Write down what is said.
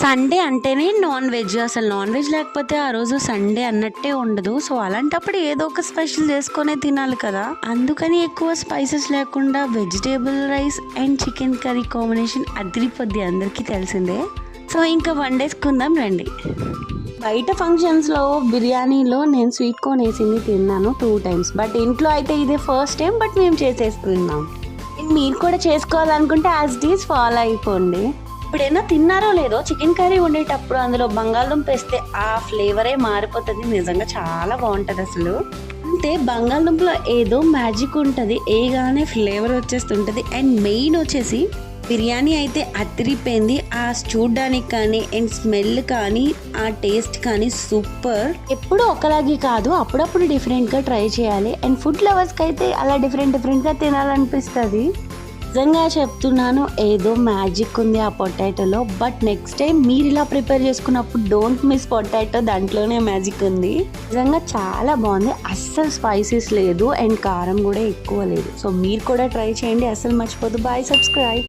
Sunday అంటేనే non veg. అసలు non veg లేకపోతే ఆ రోజు సండే అన్నట్టే ఉండదు. సో అలాంటప్పుడు ఏదో ఒక స్పెషల్ చేసుకునే తినాలి కదా. అందుకని ఎక్కువ స్పైసెస్ లేకుండా vegetable rice and chicken curry combination అదిరిపోద్ది, అందరికీ తెలిసిందే. సో ఇంకా వండేసుకుందాం రండి. బయట ఫంక్షన్స్లో బిర్యానీలో నేను స్వీట్ కార్న్ వేసింది తిన్నాను 2 times. బట్ ఇంట్లో అయితే ఇదే ఫస్ట్ టైం. బట్ మేము చేసేసుకున్నాం. మీరు కూడా చేసుకోవాలనుకుంటే యాజ్ ఇట్ ఈస్ ఫాలో అయిపోండి. ఇప్పుడైనా తిన్నారో లేదో, చికెన్ కర్రీ వండేటప్పుడు అందులో బంగాళదుంప వేస్తే ఆ ఫ్లేవరే మారిపోతుంది. నిజంగా చాలా బాగుంటుంది అసలు. అంటే బంగాళదుంపలో ఏదో మ్యాజిక్ ఉంటుంది, ఏగానే ఫ్లేవర్ వచ్చేస్తుంటుంది. అండ్ మెయిన్ వచ్చేసి బిర్యానీ అయితే అదిరిపోయింది. ఆ చూడ్డానికి కానీ అండ్ స్మెల్ కానీ ఆ టేస్ట్ కానీ సూపర్. ఎప్పుడు ఒకలాగే కాదు, అప్పుడప్పుడు డిఫరెంట్గా ట్రై చేయాలి. అండ్ ఫుడ్ లవర్స్కి అయితే అలా డిఫరెంట్గా తినాలనిపిస్తుంది. నిజంగా చెప్తున్నాను, ఏదో మ్యాజిక్ ఉంది ఆ పొటాటోలో. బట్ నెక్స్ట్ టైం మీరు ఇలా ప్రిపేర్ చేసుకున్నప్పుడు డోంట్ మిస్ పొటాటో, దాంట్లోనే మ్యాజిక్ ఉంది. నిజంగా చాలా బాగుంది. అస్సలు స్పైసెస్ లేదు అండ్ కారం కూడా ఎక్కువ లేదు. సో మీరు కూడా ట్రై చేయండి, అస్సలు మర్చిపోద్దు. Bye, subscribe.